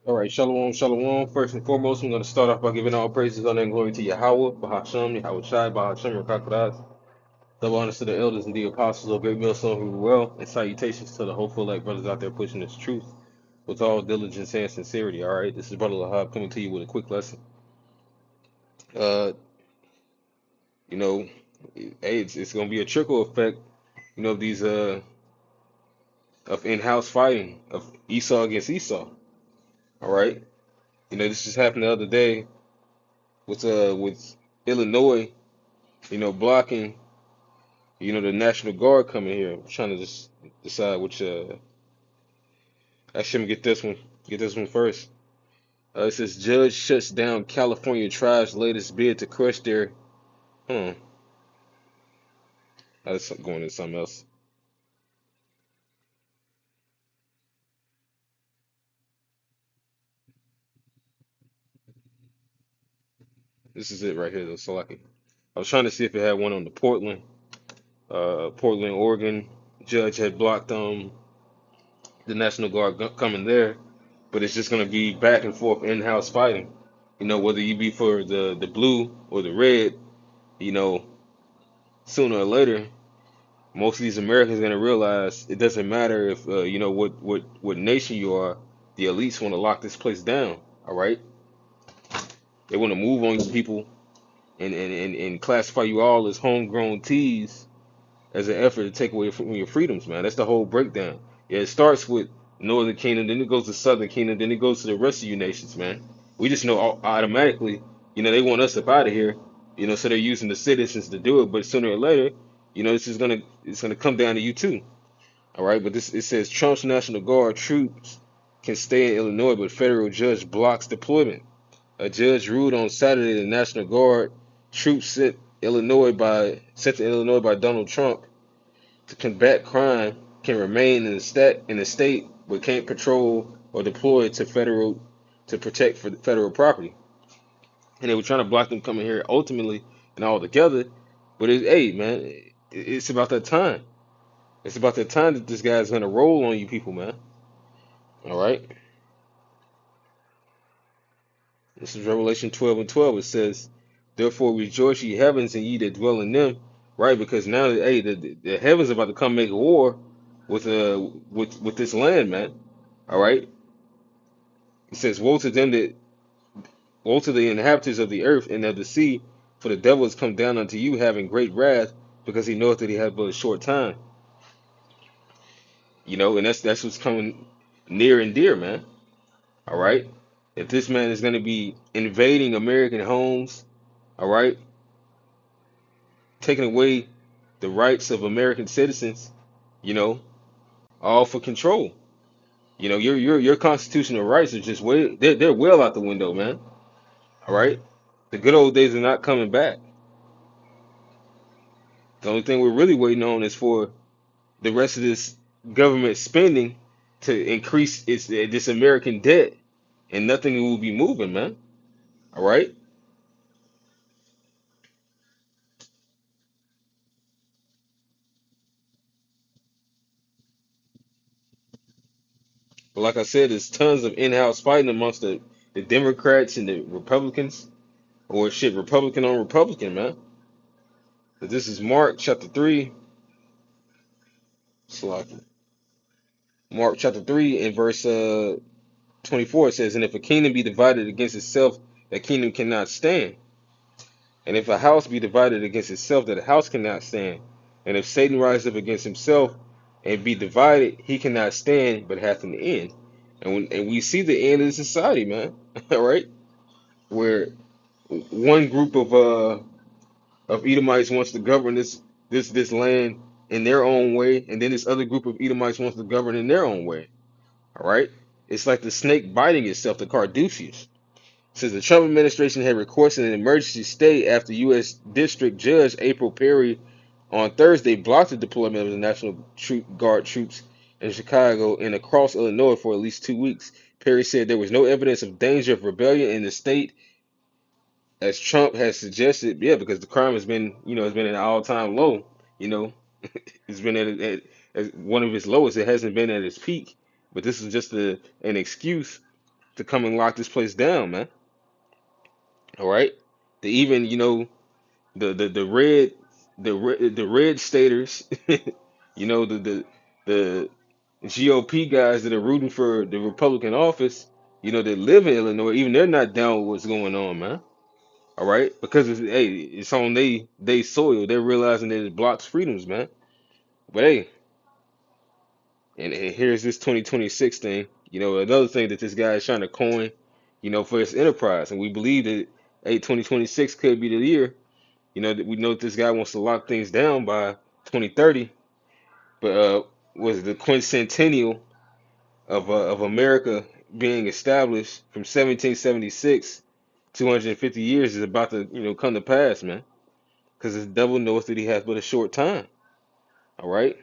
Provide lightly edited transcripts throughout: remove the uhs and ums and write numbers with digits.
All right, shalom, shalom. First and foremost, I'm going to start off by giving all praises, honor, and glory to Yahweh, Bahasham, Yahweh Shai, Bahasham, Rakakradas. Double honors to the elders and the apostles of Great Millstone who were well, and salutations to the hopeful like brothers out there pushing this truth with all diligence and sincerity. All right, this is Brother Lahab coming to you with a quick lesson. Uh, you know, hey, it's going to be a trickle effect, of these of in-house fighting of Esau against Esau. All right, this just happened the other day with Illinois, blocking, the National Guard coming here. I'm trying to just decide which. I shouldn't get this one. Get this one first. It says judge shuts down California tribe's latest bid to crush their. Hmm. I was going to something else. This is it right here, though. So I was trying to see if it had one on the Portland, Oregon. Judge had blocked the National Guard coming there, but it's just gonna be back and forth in-house fighting. Whether you be for the blue or the red, you know, sooner or later, most of these Americans are gonna realize it doesn't matter if what nation you are. The elites want to lock this place down. All right, they want to move on you people and classify you all as homegrown teas as an effort to take away from your freedoms, man. That's the whole breakdown. Yeah, it starts with Northern Kingdom, then it goes to Southern Kingdom, then it goes to the rest of you nations, man. We just know automatically, they want us up out of here, so they're using the citizens to do it. But sooner or later, this is it's gonna come down to you too. All right, but this it says Trump's National Guard troops can stay in Illinois, but federal judge blocks deployment. A judge ruled on Saturday the National Guard troops sent to Illinois by Donald Trump to combat crime can remain in the state but can't patrol or deploy to protect for federal property. And they were trying to block them coming here ultimately and all together. But hey man, it's about that time. It's about that time that this guy's gonna roll on you people, man. All right. This is Revelation 12:12. It says, "Therefore rejoice, ye heavens, and ye that dwell in them." Right, because now, hey, the heavens are about to come make a war with this land, man. All right. It says, Woe to the inhabitants of the earth and of the sea, for the devil has come down unto you, having great wrath, because he knoweth that he hath but a short time." And that's what's coming near and dear, man. All right. If this man is going to be invading American homes, all right, taking away the rights of American citizens, you know, all for control. Your constitutional rights are just they're well out the window, man. All right, the good old days are not coming back. The only thing we're really waiting on is for the rest of this government spending to increase this American debt, and nothing will be moving, man. All right, but like I said, there's tons of in-house fighting amongst the Democrats and the Republicans, or shit, Republican on Republican, man. But this is Mark chapter 3. Slocky. Mark chapter 3 and verse 24, it says, "And if a kingdom be divided against itself, that kingdom cannot stand. And if a house be divided against itself, that house cannot stand. And if Satan rise up against himself and be divided, he cannot stand, but hath an end." And we see the end of the society, man. All right, where one group of Edomites wants to govern this land in their own way, and then this other group of Edomites wants to govern in their own way. All right, it's like the snake biting itself, the Carduceus. Says the Trump administration had requested an emergency stay after U.S. District Judge April Perry on Thursday blocked the deployment of the Guard troops in Chicago and across Illinois for at least 2 weeks. Perry said there was no evidence of danger of rebellion in the state, as Trump has suggested. Yeah, because the crime has been at an all-time low. You know, it's been at one of its lowest. It hasn't been at its peak, but this is just an excuse to come and lock this place down, man. All right. They even, the red the red staters, the GOP guys that are rooting for the Republican office, that live in Illinois, even they're not down with what's going on, man. All right, because it's on they soil. They're realizing that it blocks freedoms, man. But hey, and here's this 2026 thing. Another thing that this guy is trying to coin, for his enterprise, and we believe that 2026 could be the year. That we know that this guy wants to lock things down by 2030. But was the quincentennial of America being established from 1776, 250 years is about to come to pass, man. Because the devil knows that he has but a short time. All right.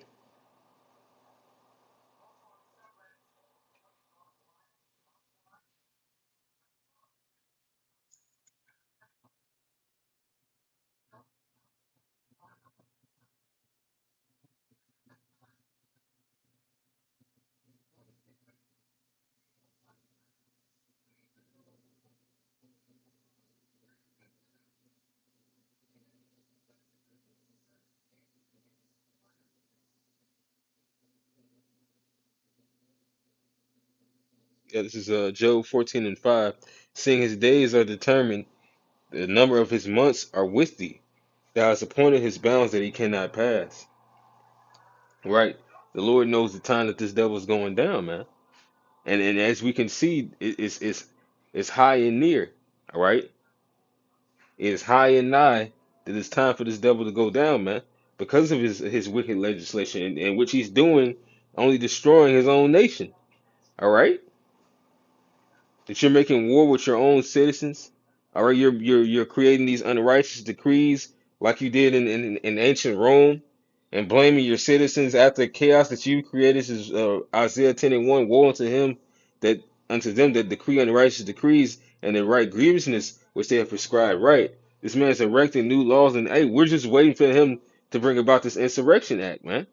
Yeah, this is Job 14:5. Seeing his days are determined, the number of his months are with thee. Thou hast appointed his bounds that he cannot pass. Right? The Lord knows the time that this devil is going down, man. And as we can see, it's high and near. All right, it's high and nigh that it's time for this devil to go down, man, because of his wicked legislation, and which he's doing, only destroying his own nation. All right, that you're making war with your own citizens. All right, you're creating these unrighteous decrees like you did in ancient Rome, and blaming your citizens after chaos that you created. This is Isaiah 10:1. Woe unto him that unto them that decree unrighteous decrees and that write grievousness which they have prescribed right. This man's erecting new laws, and hey, we're just waiting for him to bring about this insurrection act, man.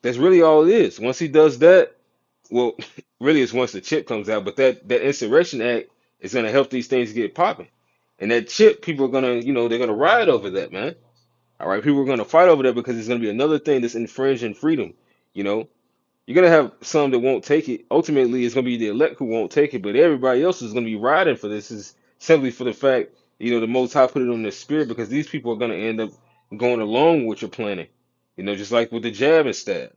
That's really all it is. Once he does that, well, really, it's once the chip comes out, but that Insurrection Act is gonna help these things get popping. And that chip, people are gonna, they're gonna ride over that, man. All right, people are gonna fight over that because it's gonna be another thing that's infringing freedom. You know, you're gonna have some that won't take it. Ultimately, it's gonna be the elect who won't take it, but everybody else is gonna be riding for this. Is simply for the fact, the Most High put it on their spirit because these people are gonna end up going along with your planning. Just like with the jab and stab.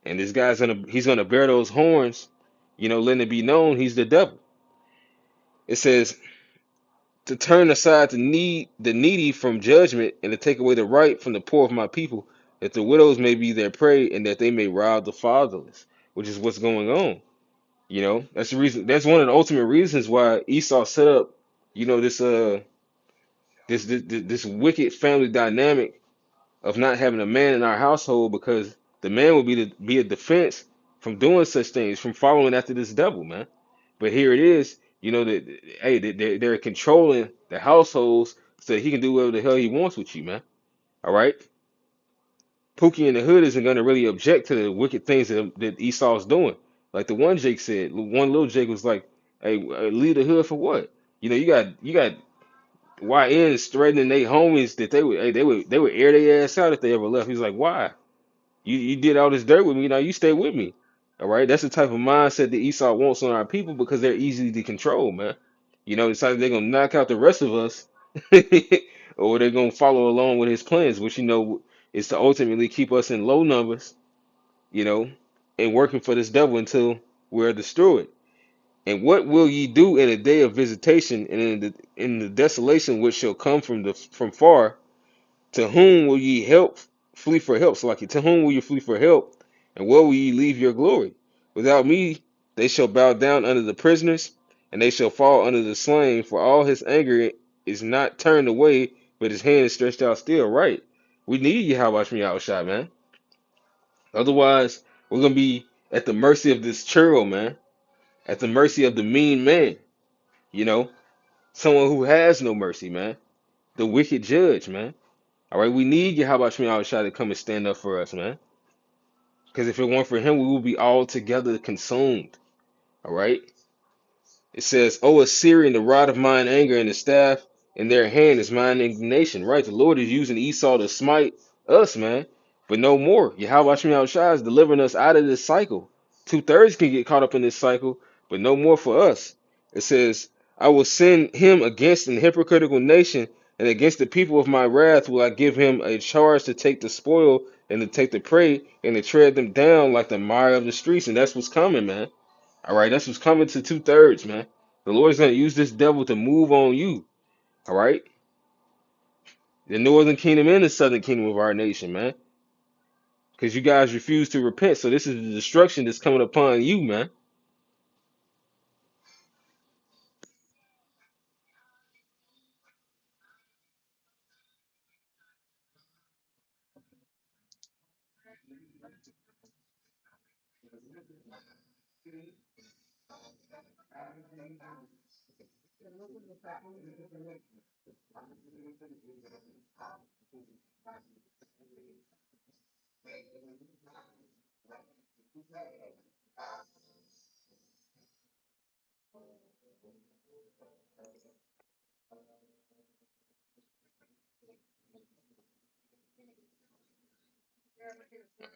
And this guy's he's gonna bear those horns, letting it be known he's the devil. It says to turn aside the needy from judgment and to take away the right from the poor of my people, that the widows may be their prey and that they may rob the fatherless, which is what's going on. That's the reason. That's one of the ultimate reasons why Esau set up, this this wicked family dynamic of not having a man in our household because the man will be a defense from doing such things, from following after this devil, man. But here it is, that hey, they're controlling the households so that he can do whatever the hell he wants with you, man. All right, Pookie in the hood isn't gonna really object to the wicked things that Esau's doing. Like the one Jake said, one little Jake was like, "Hey, leave the hood for what? You got YNs threatening their homies that they would air their ass out if they ever left." He's like, "Why? You did all this dirt with me. Now you stay with me." All right, that's the type of mindset that Esau wants on our people because they're easy to control, man. It's either they're gonna knock out the rest of us, or they're gonna follow along with his plans, which is to ultimately keep us in low numbers, you know, and working for this devil until we're destroyed. And what will ye do in a day of visitation and in the desolation which shall come from far? To whom will ye flee for help? So like, to whom will you flee for help? And where will ye leave your glory? Without me, they shall bow down under the prisoners, and they shall fall under the slain. For all his anger is not turned away, but his hand is stretched out still. Right? We need you. How about me outshot, man? Otherwise, we're gonna be at the mercy of this churl, man. At the mercy of the mean man. You know, someone who has no mercy, man. The wicked judge, man. All right, we need Yahweh Shemi Shai to come and stand up for us, man. Because if it weren't for him, we would be all together consumed. All right. It says, "O Assyrian, the rod of mine anger and the staff in their hand is mine indignation." Right? The Lord is using Esau to smite us, man. But no more. Yahweh Shai is delivering us out of this cycle. Two-thirds can get caught up in this cycle, but no more for us. It says, "I will send him against an hypocritical nation, and against the people of my wrath will I give him a charge to take the spoil and to take the prey and to tread them down like the mire of the streets." And that's what's coming, man. All right, that's what's coming to two-thirds, man. The Lord's gonna use this devil to move on you. All right, the northern kingdom and the southern kingdom of our nation, man, because you guys refuse to repent. So this is the destruction that's coming upon you, man.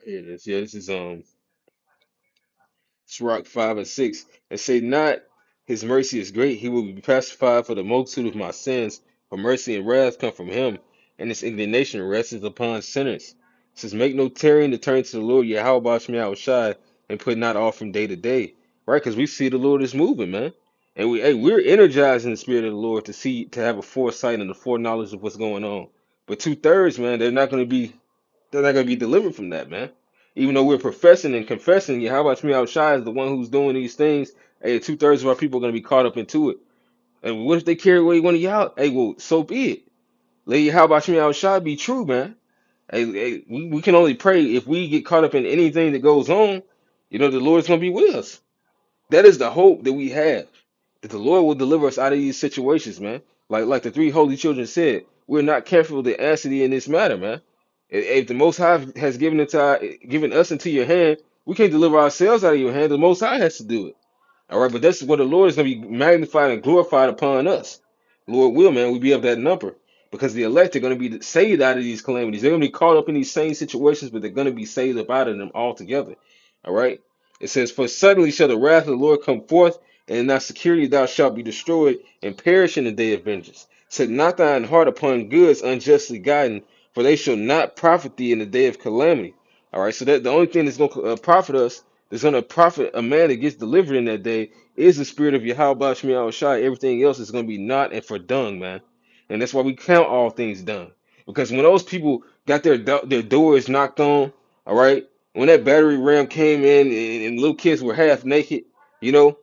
Here it is. Yeah, this is Sirach 5 and 6, and say not his mercy is great, he will be pacified for the multitude of my sins, for mercy and wrath come from him, and his indignation rests upon sinners. It says, make no tarrying to turn to the Lord, Yahweh Shai Shai, and put not off from day to day. Right? Because we see the Lord is moving, man. And we're energized in the spirit of the Lord to have a foresight and the foreknowledge of what's going on. But two-thirds, man, they're not gonna be delivered from that, man. Even though we're professing and confessing, Yahweh Shai Shai is the one who's doing these things. Hey, two-thirds of our people are gonna be caught up into it. And what if they carry away one of y'all? Hey, well, so be it. Let Yahweh Shai be true, man. Hey, we can only pray if we get caught up in anything that goes on. The Lord's gonna be with us. That is the hope that we have, that the Lord will deliver us out of these situations, man. Like the three holy children said, we're not careful to answer thee in this matter, man. If the Most High has given us into your hand, we can't deliver ourselves out of your hand. The Most High has to do it. All right, but that's what the Lord is going to be magnified and glorified upon us. Lord will, man, we be of that number because the elect are going to be saved out of these calamities. They're going to be caught up in these same situations, but they're going to be saved up out of them altogether. All right. It says, "For suddenly shall the wrath of the Lord come forth, and in thy security thou shalt be destroyed and perish in the day of vengeance. Set not thine heart upon goods unjustly gotten, for they shall not profit thee in the day of calamity." All right. So that the only thing that's going to profit us, that's going to profit a man that gets delivered in that day, is the spirit of Yahweh Shemiah Shai. Everything else is going to be not and for dung, man. And that's why we count all things dung. Because when those people got their doors knocked on, all right, when that battery ram came in and little kids were half naked, you know,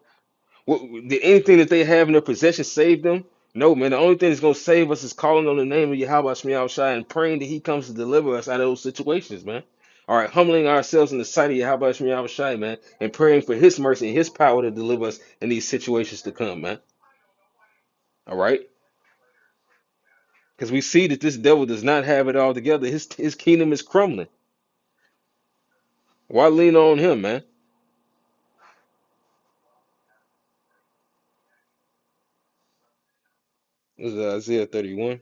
what, did anything that they have in their possession save them? No, man. The only thing that's going to save us is calling on the name of Yahweh Shemiah Shai and praying that He comes to deliver us out of those situations, man. All right, humbling ourselves in the sight of Yahweh Shemiah Shai, man, and praying for His mercy and His power to deliver us in these situations to come, man. All right, because we see that this devil does not have it all together. His kingdom is crumbling. Why lean on him, man? This is Isaiah 31.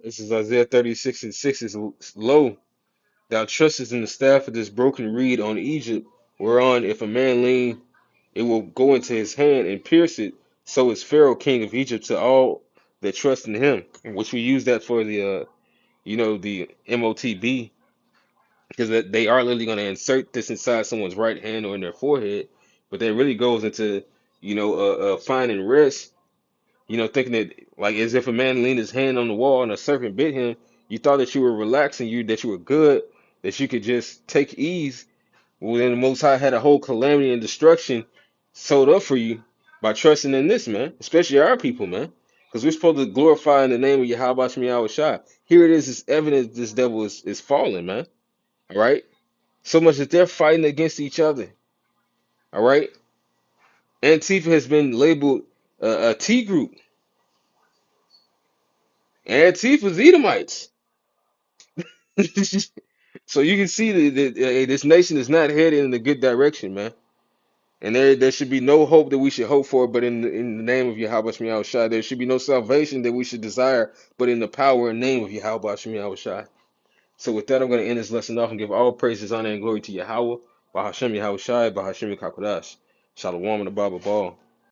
This is Isaiah 36 and 6 is low. Thou trustest in the staff of this broken reed on Egypt, whereon if a man lean, it will go into his hand and pierce it. So is Pharaoh king of Egypt to all that trust in him. Which we use that for the MOTB, because they are literally going to insert this inside someone's right hand or in their forehead, but that really goes into finding rest. Thinking that like as if a man leaned his hand on the wall and a serpent bit him, you thought that you were relaxing, that you were good, that you could just take ease. Well, then the Most High had a whole calamity and destruction sewed up for you by trusting in this, man. Especially our people, man. Because we're supposed to glorify in the name of Yahweh Shemi Shai. Here it is, it's evidence this devil is falling, man. All right? So much that they're fighting against each other. All right? Antifa has been labeled a T group. Antifa's Edomites. So you can see that this nation is not headed in a good direction, man. And there should be no hope that we should hope for, but in the name of Yahweh Shemi Shai. There should be no salvation that we should desire, but in the power and name of Yahweh Shemi Shai. So with that, I'm going to end this lesson off and give all praises, honor, and glory to Yahweh, by Hashem Yahweh Shai, by Hashem Kakodash. Shalom and the Bible Ball.